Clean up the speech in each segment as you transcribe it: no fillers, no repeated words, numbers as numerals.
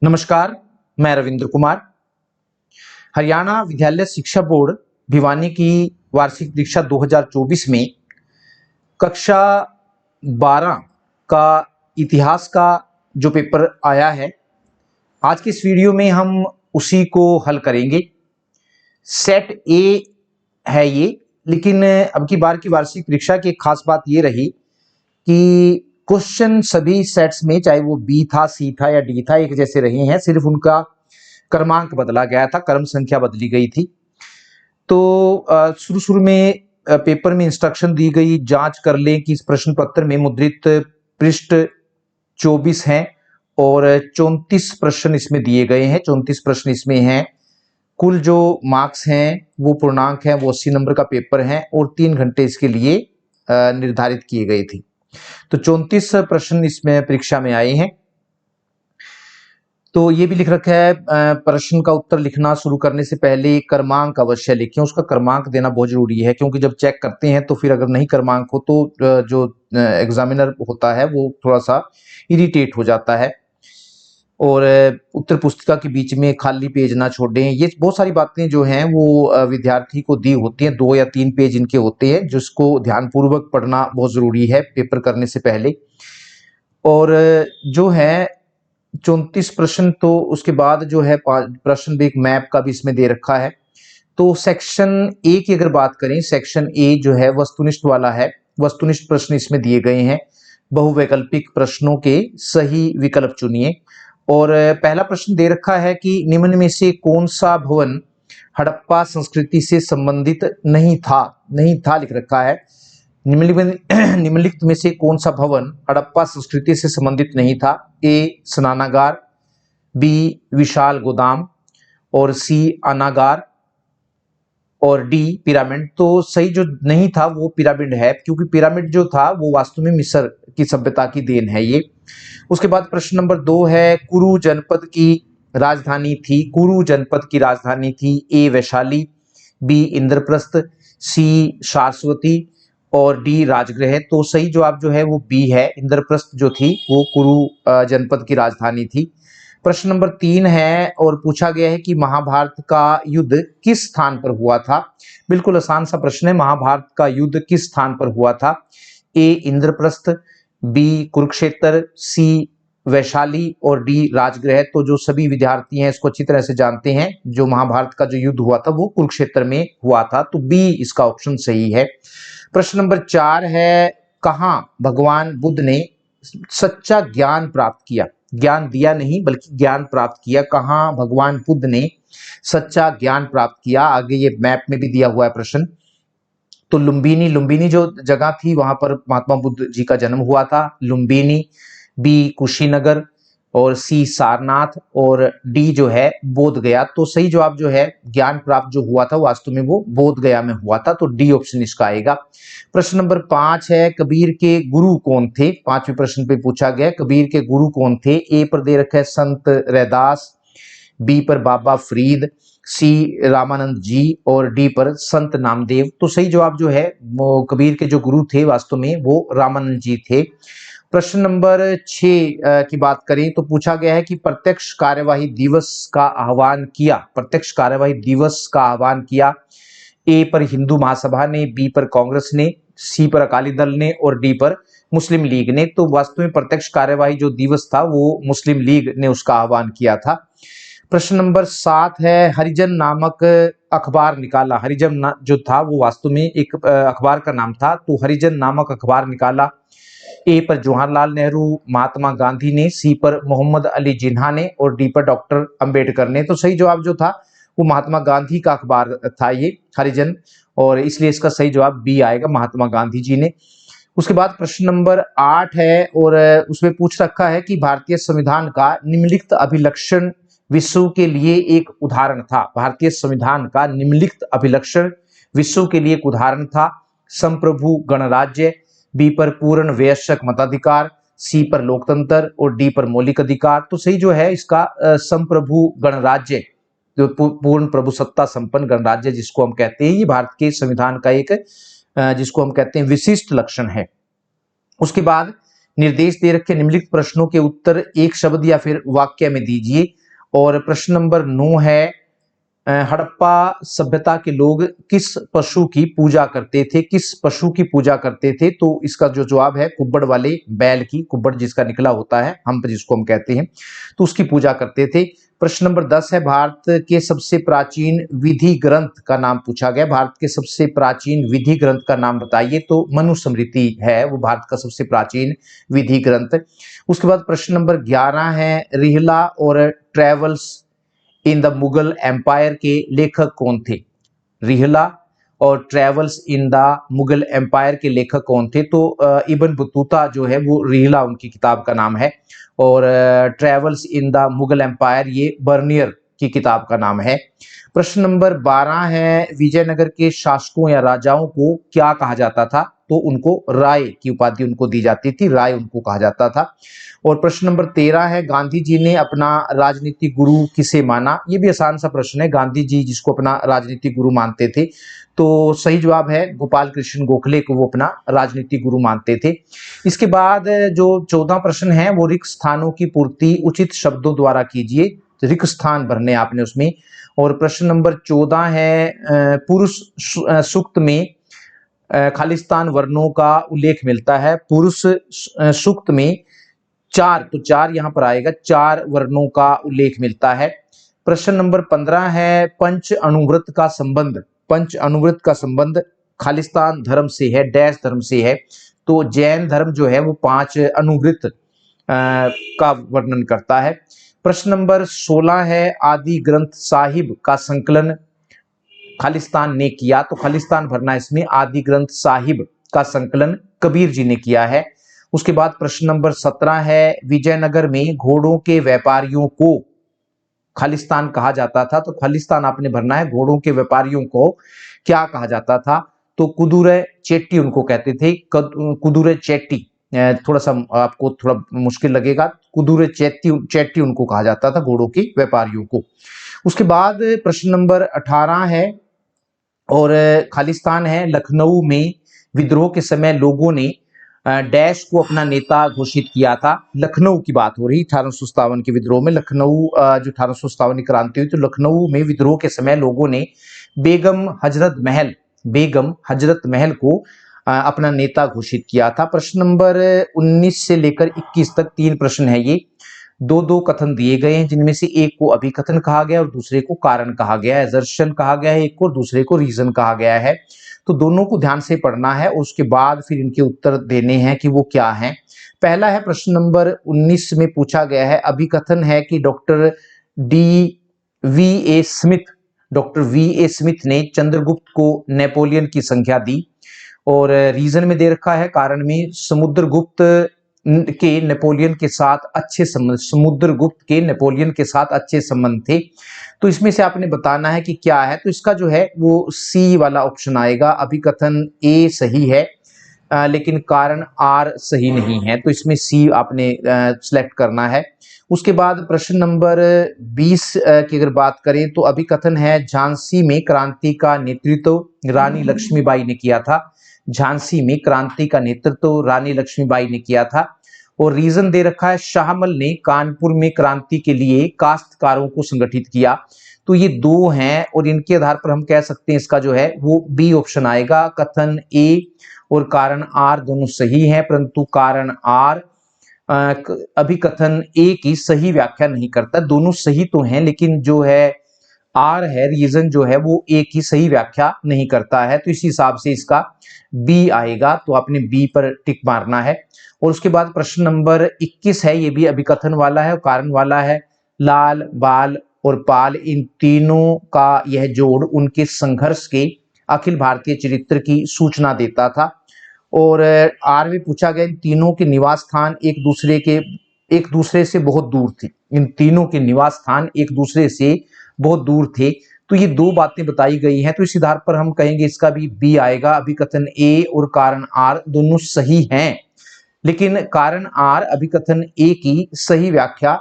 नमस्कार, मैं रविंद्र कुमार। हरियाणा विद्यालय शिक्षा बोर्ड भिवानी की वार्षिक परीक्षा 2024 में कक्षा 12 का इतिहास का जो पेपर आया है, आज की इस वीडियो में हम उसी को हल करेंगे। सेट ए है ये, लेकिन अब की बार की वार्षिक परीक्षा की एक खास बात ये रही कि क्वेश्चन सभी सेट्स में, चाहे वो बी था, सी था या डी था, एक जैसे रहे हैं। सिर्फ उनका क्रमांक बदला गया था, क्रम संख्या बदली गई थी। तो शुरू शुरू में पेपर में इंस्ट्रक्शन दी गई, जांच कर लें कि इस प्रश्न पत्र में मुद्रित पृष्ठ 24 हैं और 34 प्रश्न इसमें दिए गए हैं। 34 प्रश्न इसमें हैं। कुल जो मार्क्स हैं वो पूर्णांक हैं, वो 80 नंबर का पेपर है और 3 घंटे इसके लिए निर्धारित किए गए थे। तो 34 प्रश्न इसमें परीक्षा में आए हैं। तो ये भी लिख रखा है, प्रश्न का उत्तर लिखना शुरू करने से पहले क्रमांक अवश्य लिखें। उसका क्रमांक देना बहुत जरूरी है, क्योंकि जब चेक करते हैं तो फिर अगर नहीं क्रमांक हो तो जो एग्जामिनर होता है वो थोड़ा सा इरिटेट हो जाता है। और उत्तर पुस्तिका के बीच में खाली पेज ना छोड़ें। ये बहुत सारी बातें जो हैं वो विद्यार्थी को दी होती हैं। 2 या 3 पेज इनके होते हैं, जिसको ध्यानपूर्वक पढ़ना बहुत जरूरी है पेपर करने से पहले। और जो है 34 प्रश्न, तो उसके बाद जो है प्रश्न भी एक मैप का भी इसमें दे रखा है। तो सेक्शन ए की अगर बात करें, सेक्शन ए जो है वस्तुनिष्ठ वाला है। वस्तुनिष्ठ प्रश्न इसमें दिए गए हैं। बहुवैकल्पिक प्रश्नों के सही विकल्प चुनिए। और पहला प्रश्न दे रखा है कि निम्न में से कौन सा भवन हड़प्पा संस्कृति से संबंधित नहीं था लिख रखा है। निम्नलिखित में से कौन सा भवन हड़प्पा संस्कृति से संबंधित नहीं था? ए स्नानागार, बी विशाल गोदाम और सी अनागार और डी पिरामिड। तो सही जो नहीं था वो पिरामिड है, क्योंकि पिरामिड जो था वो वास्तव में मिस्र की सभ्यता की देन है ये। उसके बाद प्रश्न नंबर 2 है, कुरु जनपद की राजधानी थी ए वैशाली, बी इंद्रप्रस्थ, सी सारस्वती और डी राजगृह। तो सही जवाब जो है वो बी है, इंद्रप्रस्थ जो थी वो कुरु जनपद की राजधानी थी। प्रश्न नंबर 3 है और पूछा गया है कि महाभारत का युद्ध किस स्थान पर हुआ था? बिल्कुल आसान सा प्रश्न है। महाभारत का युद्ध किस स्थान पर हुआ था? ए इंद्रप्रस्थ, बी कुरुक्षेत्र, सी वैशाली और डी राजगृह। तो जो सभी विद्यार्थी हैं इसको अच्छी तरह से जानते हैं, जो महाभारत का जो युद्ध हुआ था वो कुरुक्षेत्र में हुआ था। तो बी इसका ऑप्शन सही है। प्रश्न नंबर 4 है, कहां भगवान बुद्ध ने सच्चा ज्ञान प्राप्त किया? ज्ञान दिया नहीं बल्कि ज्ञान प्राप्त किया। कहां भगवान बुद्ध ने सच्चा ज्ञान प्राप्त किया? आगे ये मैप में भी दिया हुआ है प्रश्न। तो लुम्बिनी जो जगह थी वहां पर महात्मा बुद्ध जी का जन्म हुआ था, लुम्बिनी। बी कुशीनगर और सी सारनाथ और डी जो है बोध गया। तो सही जवाब जो है ज्ञान प्राप्त जो हुआ था वास्तव में वो बोध गया में हुआ था। तो डी ऑप्शन इसका आएगा। प्रश्न नंबर 5 है, कबीर के गुरु कौन थे? 5वें प्रश्न पे पूछा गया कबीर के गुरु कौन थे। ए पर दे रखा है संत रैदास, बी पर बाबा फरीद, सी रामानंद जी और डी पर संत नामदेव। तो सही जवाब जो है वो कबीर के जो गुरु थे वास्तव में वो रामानंद जी थे। प्रश्न नंबर 6 की बात करें तो पूछा गया है कि प्रत्यक्ष कार्यवाही दिवस का आह्वान किया। ए पर हिंदू महासभा ने, बी पर कांग्रेस ने, सी पर अकाली दल ने और डी पर मुस्लिम लीग ने। तो वास्तव में प्रत्यक्ष कार्यवाही जो दिवस था वो मुस्लिम लीग ने उसका आह्वान किया था। प्रश्न नंबर 7 है, हरिजन नामक अखबार निकाला। हरिजन जो था वो वास्तव में एक अखबार का नाम था। तो हरिजन नामक अखबार निकाला। ए पर जवाहरलाल नेहरू महात्मा गांधी ने, सी पर मोहम्मद अली जिन्ना ने और डी पर डॉक्टर अंबेडकर ने। तो सही जवाब जो था वो महात्मा गांधी का अखबार था ये हरिजन, और इसलिए इसका सही जवाब बी आएगा, महात्मा गांधी जी ने। उसके बाद प्रश्न नंबर 8 है और उसमें पूछ रखा है कि भारतीय संविधान का निम्नलिखित अभिलक्षण विश्व के लिए एक उदाहरण था। भारतीय संविधान का निम्नलिखित अभिलक्षण विश्व के लिए एक उदाहरण था। संप्रभु गणराज्य, बी पर पूर्ण वयस्क मताधिकार, सी पर लोकतंत्र और डी पर मौलिक अधिकार। तो सही जो है इसका संप्रभु गणराज्य, जो पूर्ण प्रभुसत्ता संपन्न गणराज्य जिसको हम कहते हैं, ये भारत के संविधान का एक जिसको हम कहते हैं विशिष्ट लक्षण है। उसके बाद निर्देश दे रखे निम्नलिखित प्रश्नों के उत्तर एक शब्द या फिर वाक्य में दीजिए। और प्रश्न नंबर 9 है हड़प्पा सभ्यता के लोग किस पशु की पूजा करते थे? किस पशु की पूजा करते थे? तो इसका जो जवाब है कुब्बड़ वाले बैल की, कुब्बड़ जिसका निकला होता है, हम्प जिसको हम कहते हैं, तो उसकी पूजा करते थे। प्रश्न नंबर 10 है भारत के सबसे प्राचीन विधि ग्रंथ का नाम पूछा गया। भारत के सबसे प्राचीन विधि ग्रंथ का नाम बताइए। तो मनुस्मृति है वो भारत का सबसे प्राचीन विधि ग्रंथ। उसके बाद प्रश्न नंबर 11 है रिहला और travels in the Mughal empire के लेखक कौन थे? रिहला और travels in the Mughal empire के लेखक कौन थे? तो इब्न बतूता जो है वो रिहला उनकी किताब का नाम है, और travels in the Mughal empire ये बर्नियर की किताब का नाम है। प्रश्न नंबर 12 है विजयनगर के शासकों या राजाओं को क्या कहा जाता था? तो उनको राय की उपाधि उनको दी जाती थी, राय उनको कहा जाता था। और प्रश्न नंबर 13 है गांधी जी ने अपना राजनीतिक गुरु किसे माना? ये भी आसान सा प्रश्न है, गांधी जी जिसको अपना राजनीतिक गुरु मानते थे, तो सही जवाब है गोपाल कृष्ण गोखले को वो अपना राजनीतिक गुरु मानते थे। इसके बाद जो 14 प्रश्न है वो रिक्त स्थानों की पूर्ति उचित शब्दों द्वारा कीजिए, रिक्त स्थान भरने आपने उसमें। और प्रश्न नंबर 14 है पुरुष सूक्त में खालिस्तान वर्णों का उल्लेख मिलता है। पुरुष सूक्त में 4, तो 4 यहां पर आएगा, 4 वर्णों का उल्लेख मिलता है। प्रश्न नंबर 15 है पंच अणुव्रत का संबंध, पंच अणुव्रत का संबंध खालिस्तान धर्म से है, डैश धर्म से है। तो जैन धर्म जो है वो 5 अणुव्रत का वर्णन करता है। प्रश्न नंबर 16 है आदि ग्रंथ साहिब का संकलन खालिस्तान ने किया। तो खालिस्तान भरना इसमें, आदि ग्रंथ साहिब का संकलन कबीर जी ने किया है। उसके बाद प्रश्न नंबर 17 है विजयनगर में घोड़ों के व्यापारियों को खालिस्तान कहा जाता था। तो खालिस्तान आपने भरना है, घोड़ों के व्यापारियों को क्या कहा जाता था? तो कुदुरे चेट्टी उनको कहते थे, कुदुरे चेट्टी। थोड़ा सा आपको थोड़ा मुश्किल लगेगा, कुदुरे चेट्टी उनको कहा जाता था, घोड़ों के व्यापारियों को। उसके बाद प्रश्न नंबर 18 है और खालिस्तान है लखनऊ में विद्रोह के समय लोगों ने डैश को अपना नेता घोषित किया था। लखनऊ की बात हो रही 1857 के विद्रोह में, लखनऊ जो 1857 की क्रांति हुई, तो लखनऊ में विद्रोह के समय लोगों ने बेगम हजरत महल को अपना नेता घोषित किया था। प्रश्न नंबर 19 से लेकर 21 तक 3 प्रश्न है, ये 2-2 कथन दिए गए हैं, जिनमें से एक को अभिकथन कहा गया और दूसरे को कारण कहा गया है। एजर्शन कहा गया है एक को और दूसरे को रीजन कहा गया है। तो दोनों को ध्यान से पढ़ना है और उसके बाद फिर इनके उत्तर देने हैं कि वो क्या हैं। पहला है प्रश्न नंबर 19 में पूछा गया है अभिकथन है कि डॉक्टर वी ए स्मिथ ने चंद्रगुप्त को नेपोलियन की संख्या दी। और रीजन में दे रखा है कारण में समुद्रगुप्त के नेपोलियन के साथ अच्छे संबंध थे। तो इसमें से आपने बताना है कि क्या है। तो इसका जो है वो सी वाला ऑप्शन आएगा, अभिकथन ए सही है लेकिन कारण आर सही नहीं है, तो इसमें सी आपने सिलेक्ट करना है। उसके बाद प्रश्न नंबर 20 की अगर बात करें तो अभिकथन है झांसी में क्रांति का नेतृत्व रानी लक्ष्मीबाई ने किया था। झांसी में क्रांति का नेतृत्व रानी लक्ष्मीबाई ने किया था। और रीजन दे रखा है शाहमल ने कानपुर में क्रांति के लिए काश्तकारों को संगठित किया। तो ये 2 हैं और इनके आधार पर हम कह सकते हैं इसका जो है वो बी ऑप्शन आएगा। कथन ए और कारण आर दोनों सही हैं, परंतु कारण आर अभिकथन ए की सही व्याख्या नहीं करता। दोनों सही तो हैं लेकिन जो है आर है रीजन जो है वो ए की सही व्याख्या नहीं करता है, तो इस हिसाब से इसका बी आएगा। तो आपने बी पर टिक मारना है। और उसके बाद प्रश्न नंबर 21 है, ये भी अभिकथन वाला है और कारण वाला है। लाल, बाल और पाल इन तीनों का यह जोड़ उनके संघर्ष के अखिल भारतीय चरित्र की सूचना देता था। और आर में पूछा गया इन तीनों के निवास स्थान एक दूसरे से बहुत दूर थे। इन तीनों के निवास स्थान एक दूसरे से बहुत दूर थे। तो ये 2 बातें बताई गई हैं, तो इस आधार पर हम कहेंगे इसका भी बी आएगा। अभिकथन ए और कारण आर दोनों सही हैं लेकिन कारण आर अभिकथन ए की सही व्याख्या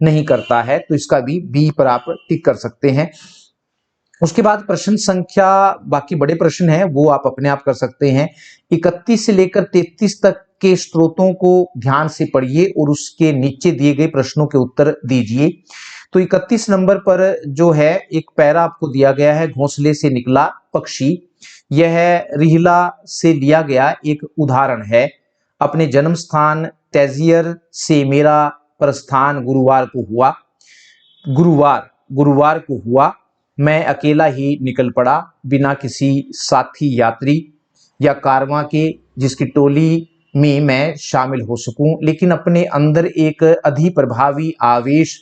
नहीं करता है, तो इसका भी बी पर आप टिक कर सकते हैं। उसके बाद प्रश्न संख्या बाकी बड़े प्रश्न हैं वो आप अपने आप कर सकते हैं। 31 से लेकर 33 तक के स्रोतों को ध्यान से पढ़िए और उसके नीचे दिए गए प्रश्नों के उत्तर दीजिए। तो 31 नंबर पर जो है एक पैरा आपको दिया गया है, घोंसले से निकला पक्षी। यह रिहला से लिया गया एक उदाहरण है। अपने जन्म स्थान तैजियर से मेरा प्रस्थान गुरुवार को हुआ। गुरुवार को हुआ। मैं अकेला ही निकल पड़ा, बिना किसी साथी यात्री या कारवां के जिसकी टोली में मैं शामिल हो सकूं, लेकिन अपने अंदर एक अधिप्रभावी आवेश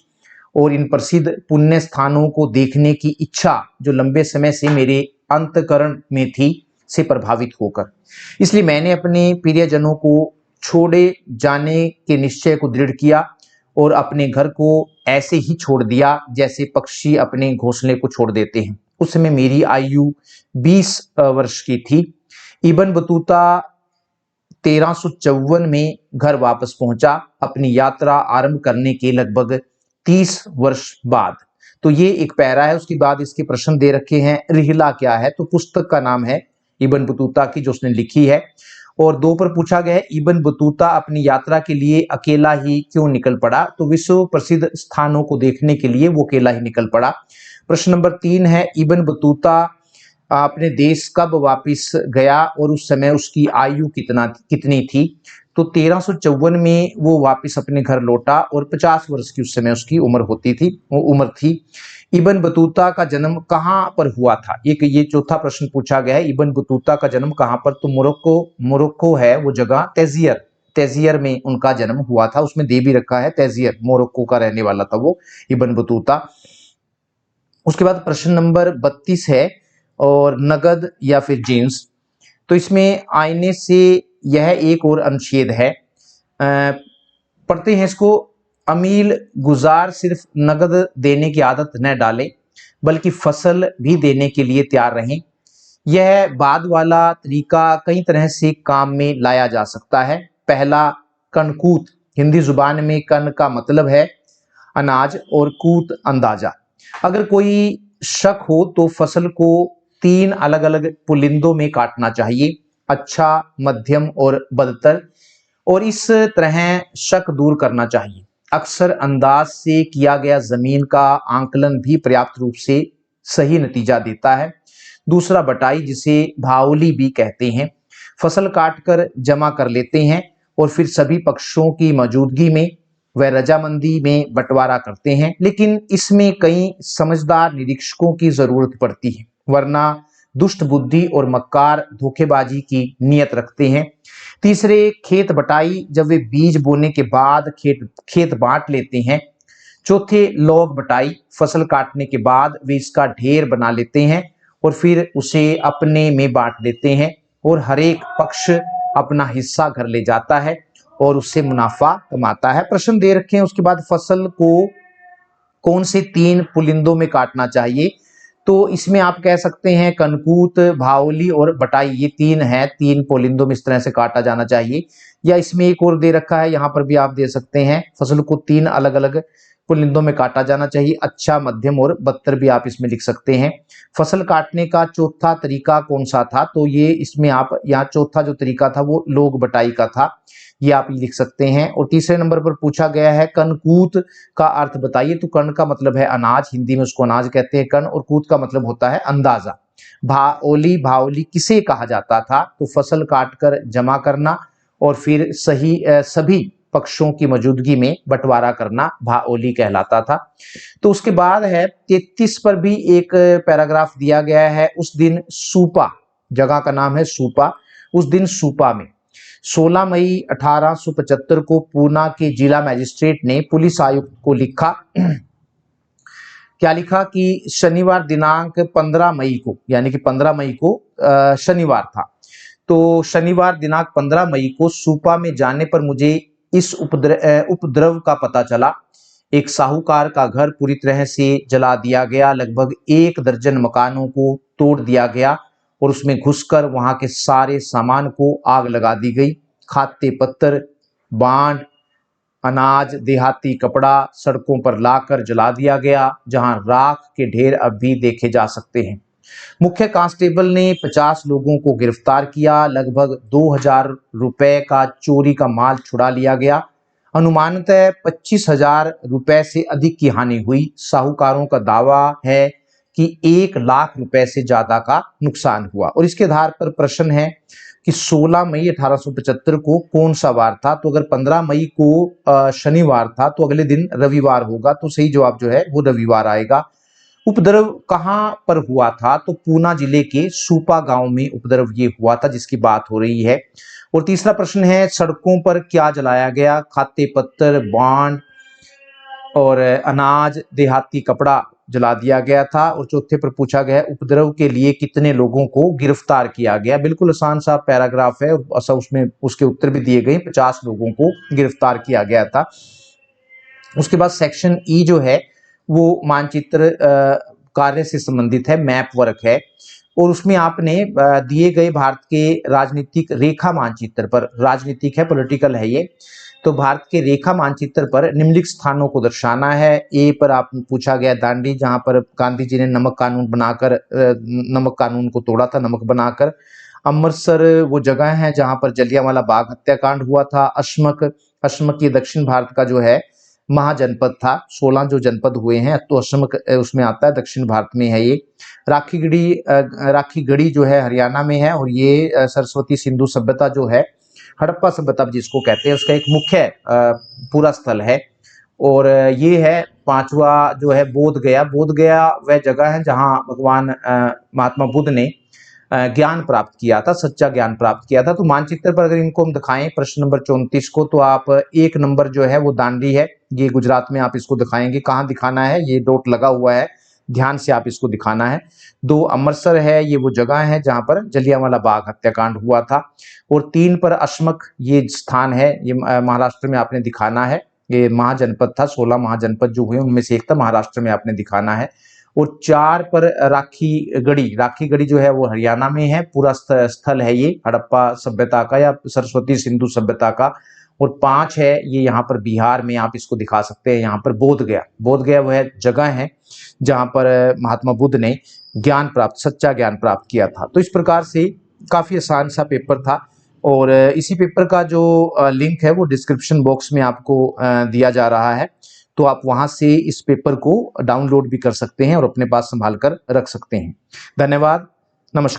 और इन प्रसिद्ध पुण्य स्थानों को देखने की इच्छा जो लंबे समय से मेरे अंतकरण में थी, से प्रभावित होकर इसलिए मैंने अपने प्रियजनों को छोड़े जाने के निश्चय को दृढ़ किया और अपने घर को ऐसे ही छोड़ दिया जैसे पक्षी अपने घोंसले को छोड़ देते हैं। उस समय मेरी आयु 20 वर्ष की थी। इब्न बतूता 1354 में घर वापस पहुंचा, अपनी यात्रा आरंभ करने के लगभग 30 वर्ष बाद। तो ये एक पैरा है, उसके बाद इसके प्रश्न दे रखे हैं। रिहला क्या है? तो पुस्तक का नाम है इब्न बतूता की जो उसने लिखी है। और 2 पर पूछा गया है इब्न बतूता अपनी यात्रा के लिए अकेला ही क्यों निकल पड़ा? तो विश्व प्रसिद्ध स्थानों को देखने के लिए वो अकेला ही निकल पड़ा। प्रश्न नंबर 3 है इब्न बतूता अपने देश कब वापस गया और उस समय उसकी आयु कितनी थी? तो 1354 में वो वापस अपने घर लौटा और 50 वर्ष की उस समय उसकी उम्र थी। इब्न बतूता का जन्म कहाँ पर हुआ था? ये चौथा प्रश्न पूछा गया है, इब्न बतूता का जन्म कहाँ पर? तो मोरक्को है वो जगह, तैजियर में उनका जन्म हुआ था। उसमें दे भी रखा है तैजियर, मोरक्को का रहने वाला था वो इब्न बतूता। उसके बाद प्रश्न नंबर 32 है और नगद या फिर जीन्स। तो इसमें आईने से यह एक और अनुच्छेद है, पढ़ते हैं इसको। अमील गुजार सिर्फ नगद देने की आदत न डाले बल्कि फसल भी देने के लिए तैयार रहें। यह बाद वाला तरीका कई तरह से काम में लाया जा सकता है। पहला, कनकूत। हिंदी जुबान में कन का मतलब है अनाज और कूत अंदाजा। अगर कोई शक हो तो फसल को 3 अलग अलग पुलिंदों में काटना चाहिए, अच्छा, मध्यम और बदतर, और इस तरह शक दूर करना चाहिए। अक्सर अंदाज से किया गया जमीन का आंकलन भी पर्याप्त रूप से सही नतीजा देता है। दूसरा, बटाई, जिसे भावली भी कहते हैं। फसल काटकर जमा कर लेते हैं और फिर सभी पक्षों की मौजूदगी में व रजामंदी में बंटवारा करते हैं, लेकिन इसमें कई समझदार निरीक्षकों की जरूरत पड़ती है, वरना दुष्ट बुद्धि और मक्कार धोखेबाजी की नीयत रखते हैं। तीसरे, खेत बटाई, जब वे बीज बोने के बाद खेत बांट लेते हैं। चौथे, लौग बटाई, फसल काटने के बाद वे इसका ढेर बना लेते हैं और फिर उसे अपने में बांट लेते हैं और हर एक पक्ष अपना हिस्सा घर ले जाता है और उससे मुनाफा कमाता है। प्रश्न दे रखे हैं उसके बाद फसल को कौन से 3 पुलिंदों में काटना चाहिए? तो इसमें आप कह सकते हैं कनकूत, भावली और बटाई, ये 3 है, 3 पुलिंदों में इस तरह से काटा जाना चाहिए। या इसमें एक और दे रखा है, यहाँ पर भी आप दे सकते हैं, फसल को 3 अलग अलग पुलिंदों में काटा जाना चाहिए, अच्छा, मध्यम और बदतर भी आप इसमें लिख सकते हैं। फसल काटने का चौथा तरीका कौन सा था? तो ये इसमें आप यहाँ चौथा जो तरीका था वो लोग बटाई का था, ये आप लिख सकते हैं। और तीसरे नंबर पर पूछा गया है कनकूत का अर्थ बताइए। तो कण का मतलब है अनाज, हिंदी में उसको अनाज कहते हैं कण, और कूत का मतलब होता है अंदाजा। भावली किसे कहा जाता था? तो फसल काटकर जमा करना और फिर सभी पक्षों की मौजूदगी में बंटवारा करना भाओली कहलाता था। तो उसके बाद है 33 पर भी एक पैराग्राफ दिया गया है। उस दिन सूपा, जगह का नाम है सूपा, उस दिन सूपा में 16 मई 1875 को पूना के जिला मजिस्ट्रेट ने पुलिस आयुक्त को लिखा। क्या लिखा कि शनिवार दिनांक 15 मई को, यानी कि 15 मई को शनिवार था, तो शनिवार दिनांक 15 मई को सूपा में जाने पर मुझे इस उपद्रव का पता चला। एक साहूकार का घर पूरी तरह से जला दिया गया, लगभग 1 दर्जन मकानों को तोड़ दिया गया और उसमें घुसकर वहां के सारे सामान को आग लगा दी गई। खाते पत्तर, बांड, अनाज, देहाती कपड़ा सड़कों पर लाकर जला दिया गया, जहां राख के ढेर अब भी देखे जा सकते हैं। मुख्य कांस्टेबल ने 50 लोगों को गिरफ्तार किया, लगभग 2000 रुपए का चोरी का माल छुड़ा लिया गया। अनुमानतः 25,000 रुपए से अधिक की हानि हुई। साहूकारों का दावा है कि 1 लाख रुपए से ज्यादा का नुकसान हुआ। और इसके आधार पर प्रश्न है कि 16 मई 1875 को कौन सा वार था? तो अगर 15 मई को शनिवार था तो अगले दिन रविवार होगा, तो सही जवाब जो है वो रविवार आएगा। उपद्रव कहां पर हुआ था? तो पूना जिले के सूपा गांव में उपद्रव ये हुआ था जिसकी बात हो रही है। और तीसरा प्रश्न है, सड़कों पर क्या जलाया गया? खाते पत्तर, बांड और अनाज, देहाती कपड़ा जला दिया गया था। और चौथे पर पूछा गया है, उपद्रव के लिए कितने लोगों को गिरफ्तार किया गया? बिल्कुल आसान सा पैराग्राफ है, ऐसा उसमें उसके उत्तर भी दिए गए। 50 लोगों को गिरफ्तार किया गया था। उसके बाद सेक्शन ई जो है वो मानचित्र कार्य से संबंधित है, मैप वर्क है। और उसमें आपने दिए गए भारत के राजनीतिक रेखा मानचित्र पर, राजनीतिक है, पॉलिटिकल है ये, तो भारत के रेखा मानचित्र पर निम्नलिखित स्थानों को दर्शाना है। ए पर आप पूछा गया दांडी, जहां पर गांधी जी ने नमक कानून बनाकर नमक कानून को तोड़ा था, नमक बनाकर। अमृतसर वो जगह है जहां पर जलियांवाला बाग हत्याकांड हुआ था। अशमक ये दक्षिण भारत का जो है महाजनपद था। 16 जो जनपद हुए हैं तो अशमक उसमें आता है, दक्षिण भारत में है ये। राखीगढ़ी जो है हरियाणा में है। और ये सरस्वती सिंधु सभ्यता जो है, हड़प्पा सभ्यता जिसको कहते हैं, उसका एक मुख्य पूरा स्थल है। और ये है पांचवा जो है बोध गया। बोध गया वह जगह है जहां भगवान महात्मा बुद्ध ने ज्ञान प्राप्त किया था, सच्चा ज्ञान प्राप्त किया था। तो मानचित्र पर अगर इनको हम दिखाएं, प्रश्न नंबर 34 को, तो आप 1 नंबर जो है वो दांडी है, ये गुजरात में आप इसको दिखाएंगे। कहाँ दिखाना है? ये डॉट लगा हुआ है, ध्यान से आप इसको दिखाना है। 2 अमृतसर है, ये वो जगह है जहां पर जलियांवाला बाग हत्याकांड हुआ था। और 3 पर अशमक ये स्थान है, ये महाराष्ट्र में आपने दिखाना है। ये महाजनपद था, 16 महाजनपद जो हुए उनमें से एक था, महाराष्ट्र में आपने दिखाना है। और 4 पर राखीगढ़ी जो है वो हरियाणा में है, पूरा स्थल है ये हड़प्पा सभ्यता का या सरस्वती सिंधु सभ्यता का। और 5 है ये यहाँ पर बिहार में, आप इसको दिखा सकते हैं, यहाँ पर बोध गया वह जगह है जहाँ पर महात्मा बुद्ध ने सच्चा ज्ञान प्राप्त किया था। तो इस प्रकार से काफी आसान सा पेपर था। और इसी पेपर का जो लिंक है वो डिस्क्रिप्शन बॉक्स में आपको दिया जा रहा है, तो आप वहां से इस पेपर को डाउनलोड भी कर सकते हैं और अपने पास संभाल कर रख सकते हैं। धन्यवाद, नमस्कार।